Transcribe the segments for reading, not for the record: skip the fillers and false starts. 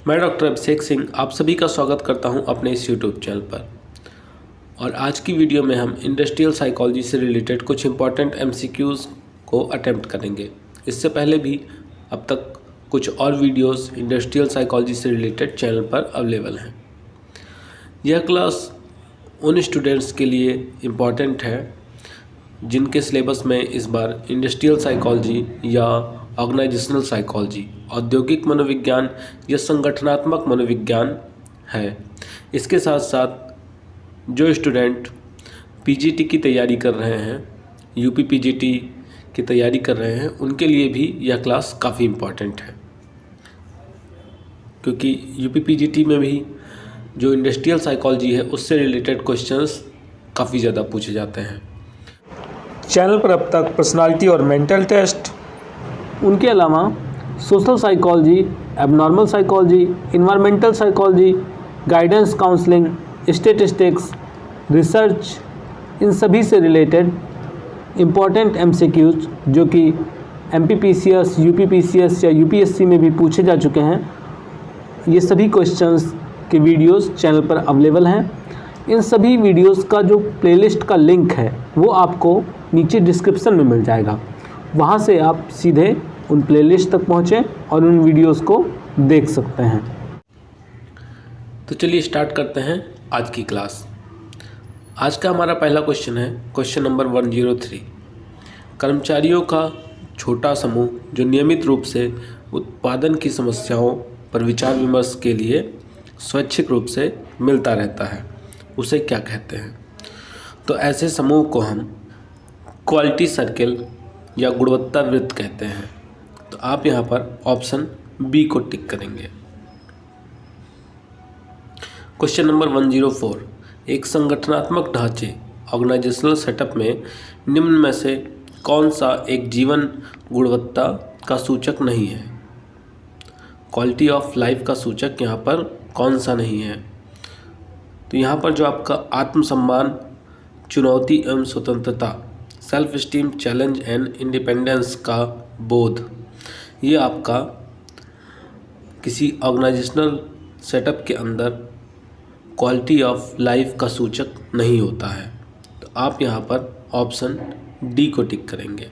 मैं डॉक्टर अभिषेक सिंह आप सभी का स्वागत करता हूं अपने इस यूट्यूब चैनल पर। और आज की वीडियो में हम इंडस्ट्रियल साइकोलॉजी से रिलेटेड कुछ इंपॉर्टेंट एमसीक्यूज़ को अटेम्प्ट करेंगे। इससे पहले भी अब तक कुछ और वीडियोस इंडस्ट्रियल साइकोलॉजी से रिलेटेड चैनल पर अवेलेबल हैं। यह क्लास उन स्टूडेंट्स के लिए इम्पॉर्टेंट है जिनके सिलेबस में इस बार इंडस्ट्रियल साइकोलॉजी या ऑर्गेनाइजेशनल साइकोलॉजी, औद्योगिक मनोविज्ञान या संगठनात्मक मनोविज्ञान है। इसके साथ साथ जो स्टूडेंट पीजीटी की तैयारी कर रहे हैं, यूपी पीजीटी की तैयारी कर रहे हैं, उनके लिए भी यह क्लास काफ़ी इम्पॉर्टेंट है, क्योंकि यूपी पीजीटी में भी जो इंडस्ट्रियल साइकोलॉजी है उससे रिलेटेड क्वेश्चंस काफ़ी ज़्यादा पूछे जाते हैं। चैनल पर अब तक पर्सनालिटी और मेंटल टेस्ट, उनके अलावा social psychology, abnormal psychology, environmental psychology, guidance counselling, statistics, research, इन सभी से रिलेटेड इम्पॉर्टेंट एमसीक्यूज जो कि एमपीपीसीएस, यूपीपीसीएस या यूपीएससी में भी पूछे जा चुके हैं, ये सभी क्वेश्चंस के वीडियोस चैनल पर अवेलेबल हैं। इन सभी वीडियोस का जो प्लेलिस्ट का लिंक है वो आपको नीचे डिस्क्रिप्शन में मिल जाएगा। वहाँ से आप सीधे उन प्लेलिस्ट तक पहुँचें और उन वीडियोस को देख सकते हैं। तो चलिए स्टार्ट करते हैं आज की क्लास। आज का हमारा पहला क्वेश्चन है क्वेश्चन नंबर 103। कर्मचारियों का छोटा समूह जो नियमित रूप से उत्पादन की समस्याओं पर विचार विमर्श के लिए स्वैच्छिक रूप से मिलता रहता है, उसे क्या कहते हैं? तो ऐसे समूह को हम क्वालिटी सर्किल या गुणवत्ता वृत्त कहते हैं। तो आप यहाँ पर ऑप्शन बी को टिक करेंगे। Question number 104। एक संगठनात्मक ढांचे ऑर्गेनाइजेशनल सेटअप में निम्न में से कौन सा एक जीवन गुणवत्ता का सूचक नहीं है? क्वालिटी ऑफ लाइफ का सूचक यहाँ पर कौन सा नहीं है? तो यहाँ पर जो आपका आत्मसम्मान, चुनौती एवं स्वतंत्रता, self esteem, challenge and independence का बोध, ये आपका किसी ऑर्गेनाइजेशनल सेटअप के अंदर क्वालिटी ऑफ लाइफ का सूचक नहीं होता है। तो आप यहाँ पर ऑप्शन डी को टिक करेंगे।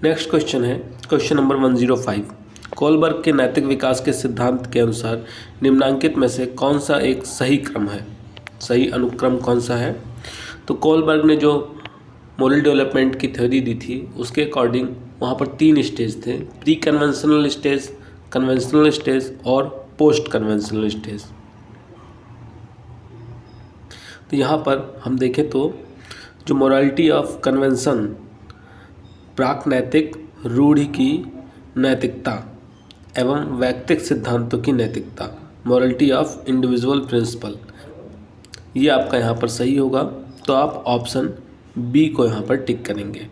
नेक्स्ट क्वेश्चन है क्वेश्चन नंबर 105। कोलबर्ग के नैतिक विकास के सिद्धांत के अनुसार निम्नांकित में से कौन सा एक सही क्रम है, सही अनुक्रम कौन सा है? तो कोलबर्ग ने जो मोरल डेवलपमेंट की थ्योरी दी थी उसके अकॉर्डिंग वहाँ पर 3 स्टेज थे, pre conventional stage, conventional stage और पोस्ट कन्वेंशनल स्टेज। तो यहाँ पर हम देखें तो जो मोरालिटी ऑफ कन्वेंशन, प्राक नैतिक रूढ़ि की नैतिकता एवं वैयक्तिक सिद्धांतों की नैतिकता, मोरालिटी ऑफ इंडिविजुअल प्रिंसिपल, ये आपका यहाँ पर सही होगा। तो आप ऑप्शन बी को यहाँ पर टिक करेंगे।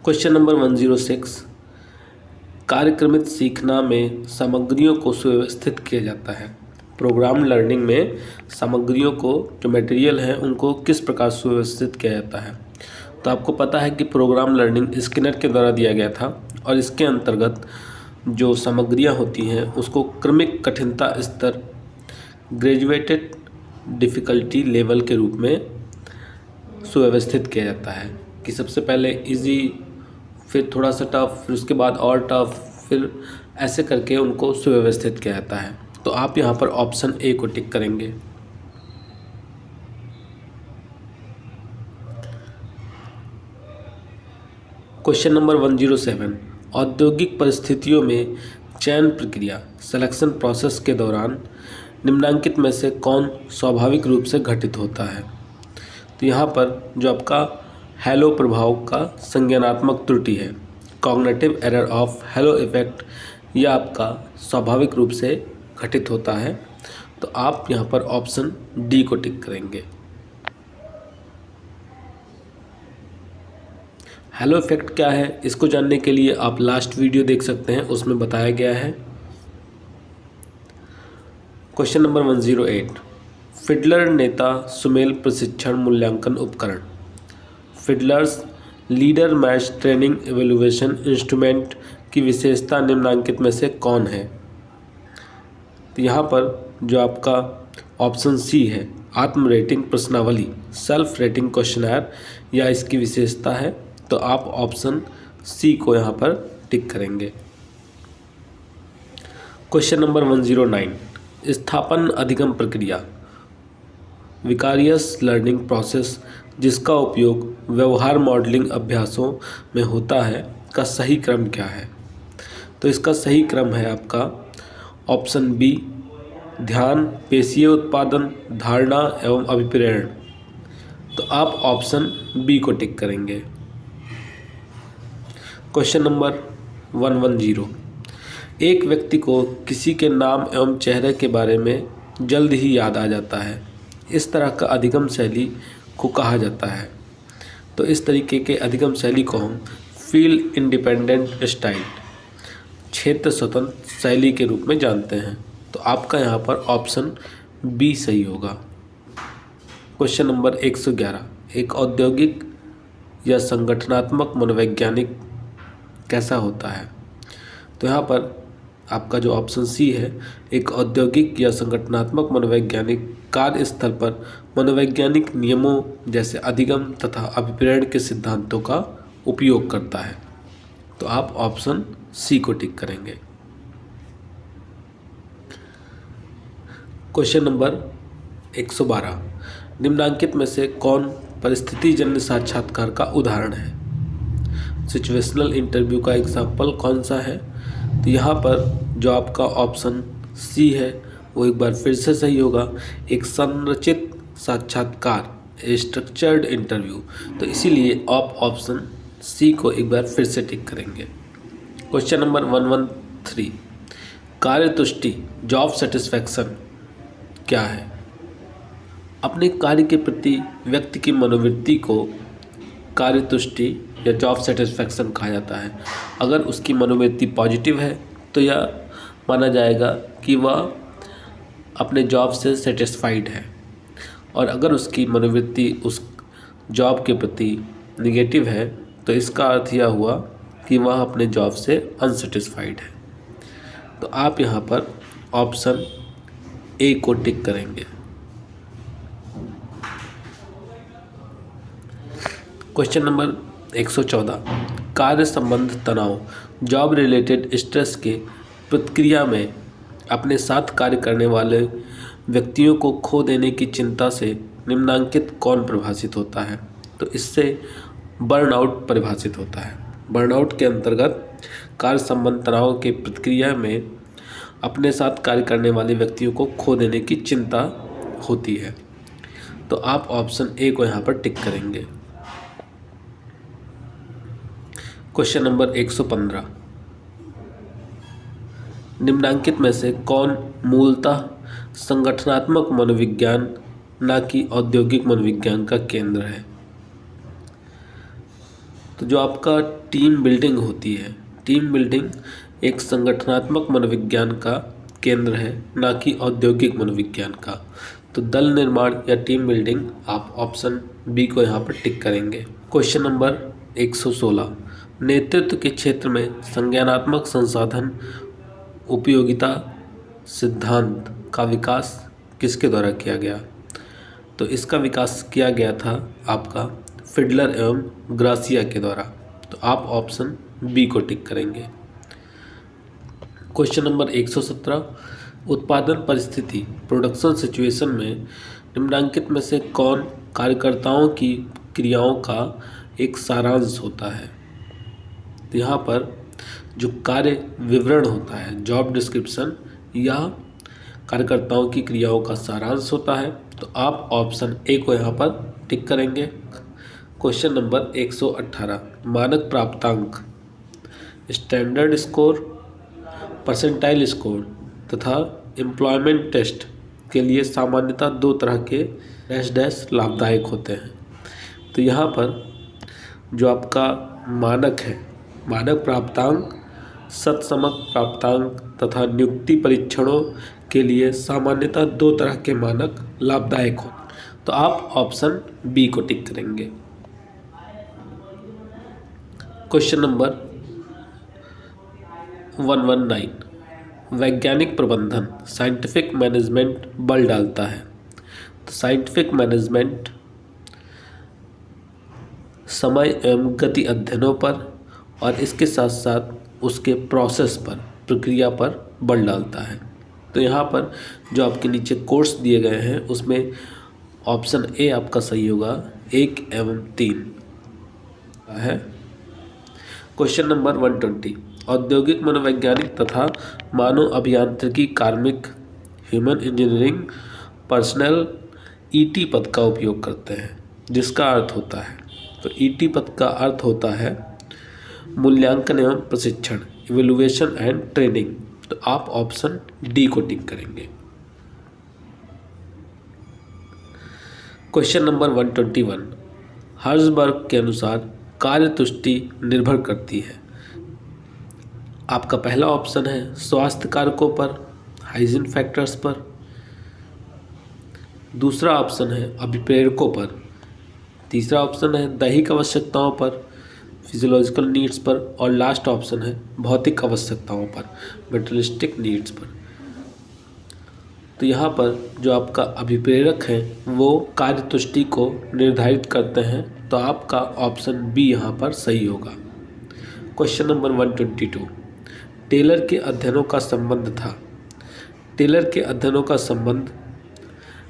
Question number 106। कार्यक्रमित सीखना में सामग्रियों को सुव्यवस्थित किया जाता है। प्रोग्राम लर्निंग में सामग्रियों को, जो मटेरियल है, उनको किस प्रकार सुव्यवस्थित किया जाता है? तो आपको पता है कि प्रोग्राम लर्निंग स्किनर के द्वारा दिया गया था और इसके अंतर्गत जो सामग्रियां होती हैं उसको क्रमिक कठिनता स्तर, ग्रेजुएटेड डिफ़िकल्टी लेवल के रूप में सुव्यवस्थित किया जाता है कि सबसे पहले इजी, फिर थोड़ा सा टफ, फिर उसके बाद और टफ, फिर ऐसे करके उनको सुव्यवस्थित किया जाता है। तो आप यहाँ पर ऑप्शन ए को टिक करेंगे। Question number 107। औद्योगिक परिस्थितियों में चयन प्रक्रिया, सिलेक्शन प्रोसेस के दौरान निम्नांकित में से कौन स्वाभाविक रूप से घटित होता है? तो यहाँ पर जो आपका हेलो प्रभाव का संज्ञानात्मक त्रुटि है, cognitive error of hello effect, यह आपका स्वाभाविक रूप से घटित होता है। तो आप यहाँ पर ऑप्शन डी को टिक करेंगे। हेलो इफेक्ट क्या है, इसको जानने के लिए आप लास्ट वीडियो देख सकते हैं, उसमें बताया गया है। Question number 108। फिडलर नेता सुमेल प्रशिक्षण मूल्यांकन उपकरण। Fiedler's leader match training evaluation instrument की विशेषता निम्नलिखित में से कौन है? तो यहाँ पर जो आपका ऑप्शन सी है, आत्म रेटिंग प्रश्नावली, सेल्फ रेटिंग क्वेश्चनर या इसकी विशेषता है, तो आप ऑप्शन सी को यहाँ पर टिक करेंगे। क्वेश्चन नंबर 109, स्थापन अधिगम प्रक्रिया, विकारियस लर्निंग प्रोसेस, जिसका उपयोग व्यवहार मॉडलिंग अभ्यासों में होता है, का सही क्रम क्या है? तो इसका सही क्रम है आपका ऑप्शन बी, ध्यान, पेशीय उत्पादन, धारणा एवं अभिप्रेरण। तो आप ऑप्शन बी को टिक करेंगे। क्वेश्चन नंबर 110, एक व्यक्ति को किसी के नाम एवं चेहरे के बारे में जल्द ही याद आ जाता है, इस तरह का अधिगम शैली को कहा जाता है। तो इस तरीके के अधिगम शैली को हम फील्ड इंडिपेंडेंट स्टाइल, क्षेत्र स्वतंत्र शैली के रूप में जानते हैं। तो आपका यहाँ पर ऑप्शन बी सही होगा। क्वेश्चन नंबर 111, एक औद्योगिक या संगठनात्मक मनोवैज्ञानिक कैसा होता है? तो यहाँ पर आपका जो ऑप्शन सी है, एक औद्योगिक या संगठनात्मक मनोवैज्ञानिक कार्यस्थल पर मनोवैज्ञानिक नियमों जैसे अधिगम तथा अभिप्रेरण के सिद्धांतों का उपयोग करता है। तो आप ऑप्शन सी को टिक करेंगे। क्वेश्चन नंबर 112, निम्नलिखित में से कौन परिस्थितिजन्य साक्षात्कार का उदाहरण है? सिचुएशनल इंटरव्यू का एग्जाम्पल कौन सा है? तो यहाँ पर जो आपका ऑप्शन सी है वो एक बार फिर से सही होगा, एक संरचित साक्षात्कार, स्ट्रक्चर्ड इंटरव्यू। तो इसीलिए आप ऑप्शन सी को एक बार फिर से टिक करेंगे। क्वेश्चन नंबर 113, कार्यतुष्टि, जॉब सेटिस्फैक्शन क्या है? अपने कार्य के प्रति व्यक्ति की मनोवृत्ति को कार्यतुष्टि या जॉब सेटिस्फैक्शन कहा जाता है। अगर उसकी मनोवृत्ति पॉजिटिव है तो यह माना जाएगा कि वह अपने जॉब से सेटिस्फाइड है, और अगर उसकी मनोवृत्ति उस जॉब के प्रति निगेटिव है तो इसका अर्थ यह हुआ कि वह अपने जॉब से अनसेटिस्फाइड है। तो आप यहाँ पर ऑप्शन ए को टिक करेंगे। क्वेश्चन नंबर 114, कार्य संबंध तनाव, जॉब रिलेटेड स्ट्रेस के प्रतिक्रिया में अपने साथ कार्य करने वाले व्यक्तियों को खो देने की चिंता से निम्नलिखित कौन प्रभावित होता है? तो इससे बर्नआउट परिभाषित होता है। बर्नआउट के अंतर्गत कार्य संबंध तनाव के प्रतिक्रिया में अपने साथ कार्य करने वाले व्यक्तियों को खो देने की चिंता होती है। तो आप ऑप्शन ए को यहाँ पर टिक करेंगे। क्वेश्चन नंबर 115, निम्नलिखित में से कौन मूलतः संगठनात्मक मनोविज्ञान न कि औद्योगिक मनोविज्ञान का केंद्र है? तो जो आपका टीम बिल्डिंग होती है, टीम बिल्डिंग एक संगठनात्मक मनोविज्ञान का केंद्र है, ना कि औद्योगिक मनोविज्ञान का। तो दल निर्माण या टीम बिल्डिंग, आप ऑप्शन बी को यहाँ पर टिक करेंगे। क्वेश्चन नंबर 116, नेतृत्व के क्षेत्र में संज्ञानात्मक संसाधन उपयोगिता सिद्धांत का विकास किसके द्वारा किया गया? तो इसका विकास किया गया था आपका फिडलर एवं ग्रासिया के द्वारा। तो आप ऑप्शन बी को टिक करेंगे। क्वेश्चन नंबर 117, उत्पादन परिस्थिति, प्रोडक्शन सिचुएशन में निम्नलिखित में से कौन कार्यकर्ताओं की क्रियाओं का एक सारांश होता है? तो यहाँ पर जो कार्य विवरण होता है, जॉब डिस्क्रिप्शन, या कार्यकर्ताओं की क्रियाओं का सारांश होता है। तो आप ऑप्शन ए को यहाँ पर टिक करेंगे। क्वेश्चन नंबर 118, मानक प्राप्तांक, स्टैंडर्ड स्कोर, परसेंटाइल स्कोर तथा एम्प्लॉयमेंट टेस्ट के लिए सामान्यतः दो तरह के डैश डैश लाभदायक होते हैं। तो यहाँ पर जो आपका मानक है, मानक प्राप्तांक, सतसमक प्राप्तांक तथा नियुक्ति परीक्षणों के लिए सामान्यतः दो तरह के मानक लाभदायक हो। तो आप ऑप्शन बी को टिक करेंगे। क्वेश्चन नंबर 119, वैज्ञानिक प्रबंधन साइंटिफिक मैनेजमेंट बल डालता है। तो साइंटिफिक मैनेजमेंट समय एवं गति अध्ययनों पर और इसके साथ साथ उसके प्रोसेस पर, प्रक्रिया पर बल डालता है। तो यहाँ पर जो आपके नीचे कोर्स दिए गए हैं उसमें ऑप्शन ए आपका सही होगा, 1 एवं 3 है। क्वेश्चन नंबर 120, औद्योगिक मनोवैज्ञानिक तथा मानव अभियांत्रिकी कार्मिक ह्यूमन इंजीनियरिंग पर्सनल ईटी पद का उपयोग करते हैं, जिसका अर्थ होता है, तो ईटी पद का अर्थ होता है मूल्यांकन एवं प्रशिक्षण, इवैल्यूएशन एंड ट्रेनिंग। तो आप ऑप्शन डी को टिक करेंगे। क्वेश्चन नंबर 121, हर्ज़बर्ग के अनुसार कार्य तुष्टि निर्भर करती है। आपका पहला ऑप्शन है स्वास्थ्य कारकों पर, हाइजीन फैक्टर्स पर। दूसरा ऑप्शन है अभिप्रेरकों पर। तीसरा ऑप्शन है दैहिक आवश्यकताओं पर, फिजियोलॉजिकल नीड्स पर। और लास्ट ऑप्शन है भौतिक आवश्यकताओं पर, मेटेरियलिस्टिक नीड्स पर। तो यहाँ पर जो आपका अभिप्रेरक है वो कार्य तुष्टि को निर्धारित करते हैं, तो आपका ऑप्शन बी यहाँ पर सही होगा। क्वेश्चन नंबर 122, टेलर के अध्ययनों का संबंध था। टेलर के अध्ययनों का संबंध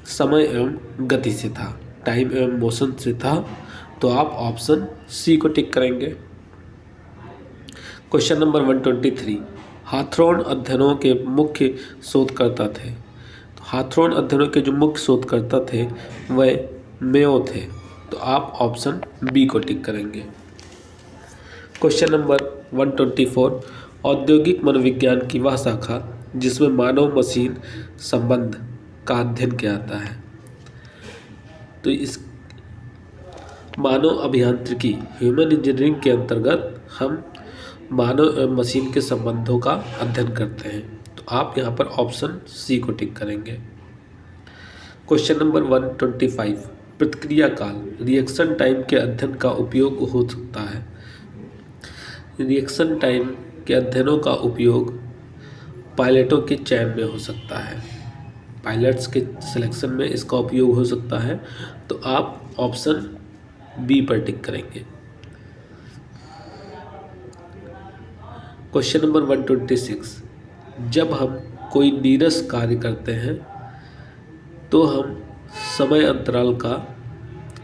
समय एवं गति से था, टाइम एवं मोशन से था। तो आप ऑप्शन सी को टिक करेंगे। क्वेश्चन नंबर 123, हाथरॉन अध्ययनों के मुख्य शोधकर्ता थे। तो हाथरॉन अध्ययनों के जो मुख्य शोधकर्ता थे वह मेयो थे। तो आप ऑप्शन बी को टिक करेंगे। क्वेश्चन नंबर 124, औद्योगिक मनोविज्ञान की वह शाखा जिसमें मानव मशीन संबंध का अध्ययन किया जाता है। तो इस मानव अभियांत्रिकी ह्यूमन इंजीनियरिंग के अंतर्गत हम मानव एवं मशीन के संबंधों का अध्ययन करते हैं। तो आप यहाँ पर ऑप्शन सी को टिक करेंगे। क्वेश्चन नंबर 125, प्रतिक्रिया काल रिएक्शन टाइम के अध्ययन का उपयोग हो सकता है। रिएक्शन टाइम के अध्ययनों का उपयोग पायलटों के चयन में हो सकता है, पायलट्स के सिलेक्शन में इसका उपयोग हो सकता है। तो आप ऑप्शन बी पर टिक करेंगे। क्वेश्चन नंबर 126, जब हम कोई नीरस कार्य करते हैं तो हम समय अंतराल का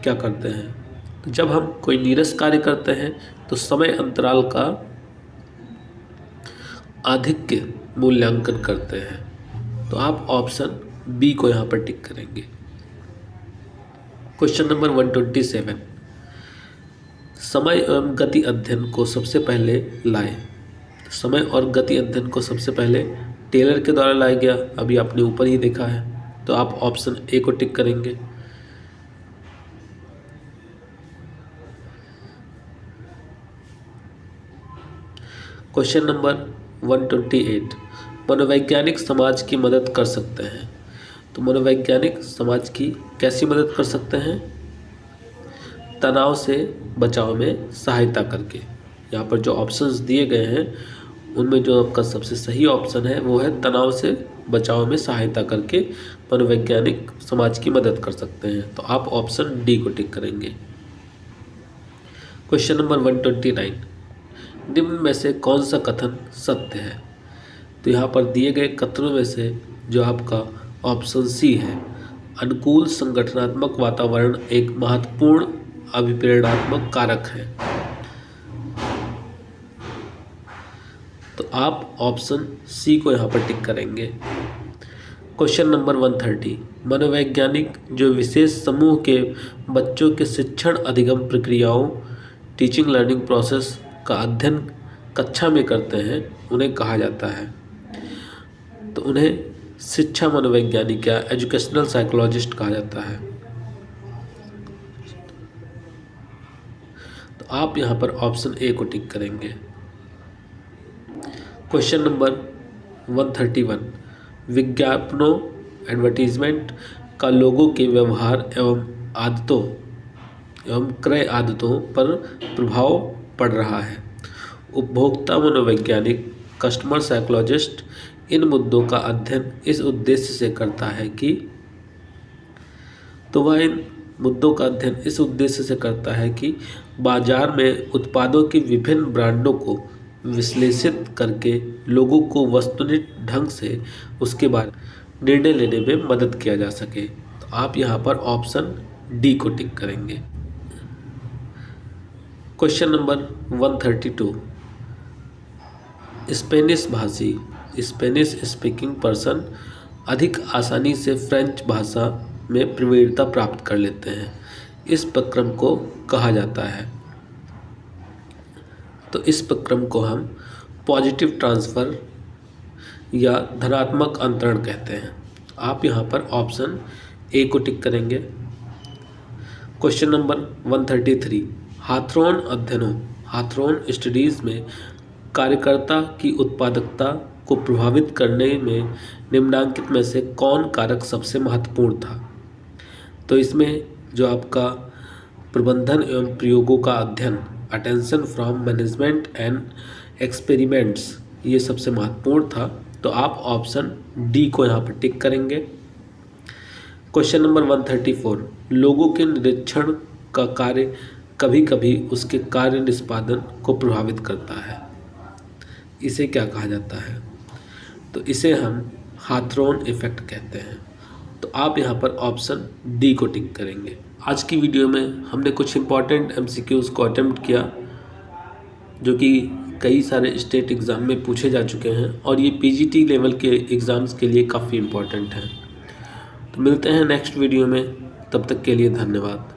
क्या करते हैं। तो जब हम कोई नीरस कार्य करते हैं तो समय अंतराल का आधिक्य मूल्यांकन करते हैं। तो आप ऑप्शन बी को यहाँ पर टिक करेंगे। क्वेश्चन नंबर 127, समय एवं गति अध्ययन को सबसे पहले लाए। समय और गति अध्ययन को सबसे पहले टेलर के द्वारा लाया गया, अभी आपने ऊपर ही देखा है। तो आप ऑप्शन ए को टिक करेंगे। क्वेश्चन नंबर 128, मनोवैज्ञानिक समाज की मदद कर सकते हैं। तो मनोवैज्ञानिक समाज की कैसी मदद कर सकते हैं। तनाव से बचाव में सहायता करके। यहाँ पर जो ऑप्शंस दिए गए हैं उनमें जो आपका सबसे सही ऑप्शन है वो है तनाव से बचाव में सहायता करके मनोवैज्ञानिक समाज की मदद कर सकते हैं। तो आप ऑप्शन डी को टिक करेंगे। क्वेश्चन नंबर 129, निम्न में से कौन सा कथन सत्य है। तो यहाँ पर दिए गए कथनों में से जो आपका ऑप्शन सी है, अनुकूल संगठनात्मक वातावरण एक महत्वपूर्ण अभिप्रेरणात्मक कारक है। तो आप ऑप्शन सी को यहाँ पर टिक करेंगे। क्वेश्चन नंबर 130, मनोवैज्ञानिक जो विशेष समूह के बच्चों के शिक्षण अधिगम प्रक्रियाओं टीचिंग लर्निंग प्रोसेस का अध्ययन कक्षा में करते हैं उन्हें कहा जाता है। तो उन्हें शिक्षा मनोवैज्ञानिक या एजुकेशनल साइकोलॉजिस्ट कहा जाता है। तो आप यहाँ पर ऑप्शन ए को टिक करेंगे। क्वेश्चन नंबर 131, विज्ञापनों एडवर्टीजमेंट का लोगों के व्यवहार एवं आदतों एवं क्रय आदतों पर प्रभाव पड़ रहा है। उपभोक्ता मनोवैज्ञानिक, कस्टमर साइकोलॉजिस्ट इन मुद्दों का अध्ययन इस उद्देश्य से करता है कि बाजार में उत्पादों की विभिन्न ब्रांडों को विश्लेषित करके लोगों को वस्तुनिष्ठ ढंग से उसके बारे में निर्णय लेने में मदद किया जा सके। तो आप यहाँ पर ऑप्शन डी को टिक करेंगे। क्वेश्चन नंबर 132, स्पेनिश भाषी, स्पेनिश स्पीकिंग पर्सन अधिक आसानी से फ्रेंच भाषा में प्रवीणता प्राप्त कर लेते हैं। इस प्रक्रम को कहा जाता है। तो इस प्रक्रम को हम पॉजिटिव ट्रांसफ़र या धनात्मक अंतरण कहते हैं। आप यहाँ पर ऑप्शन ए को टिक करेंगे। क्वेश्चन नंबर 133, हाथरॉन अध्ययनों, हाथरॉन स्टडीज़ में कार्यकर्ता की उत्पादकता को प्रभावित करने में निम्नलिखित में से कौन कारक सबसे महत्वपूर्ण था? तो इसमें जो आपका प्रबंधन एवं प्रयोगों का अध्ययन, attention from management and experiments, ये सबसे महत्वपूर्ण था। तो आप ऑप्शन डी को यहाँ पर टिक करेंगे। क्वेश्चन नंबर 134, लोगों के निरीक्षण का कार्य कभी कभी उसके कार्य निष्पादन को प्रभावित करता है। इसे क्या कहा जाता है? तो इसे हम हाथरॉन इफेक्ट कहते हैं। तो आप यहाँ पर ऑप्शन डी को टिक करेंगे। आज की वीडियो में हमने कुछ इम्पॉर्टेंट एमसीक्यूज़ को अटेम्प्ट किया जो कि कई सारे स्टेट एग्ज़ाम में पूछे जा चुके हैं और ये पीजीटी लेवल के एग्ज़ाम्स के लिए काफ़ी इम्पॉर्टेंट हैं। तो मिलते हैं नेक्स्ट वीडियो में, तब तक के लिए धन्यवाद।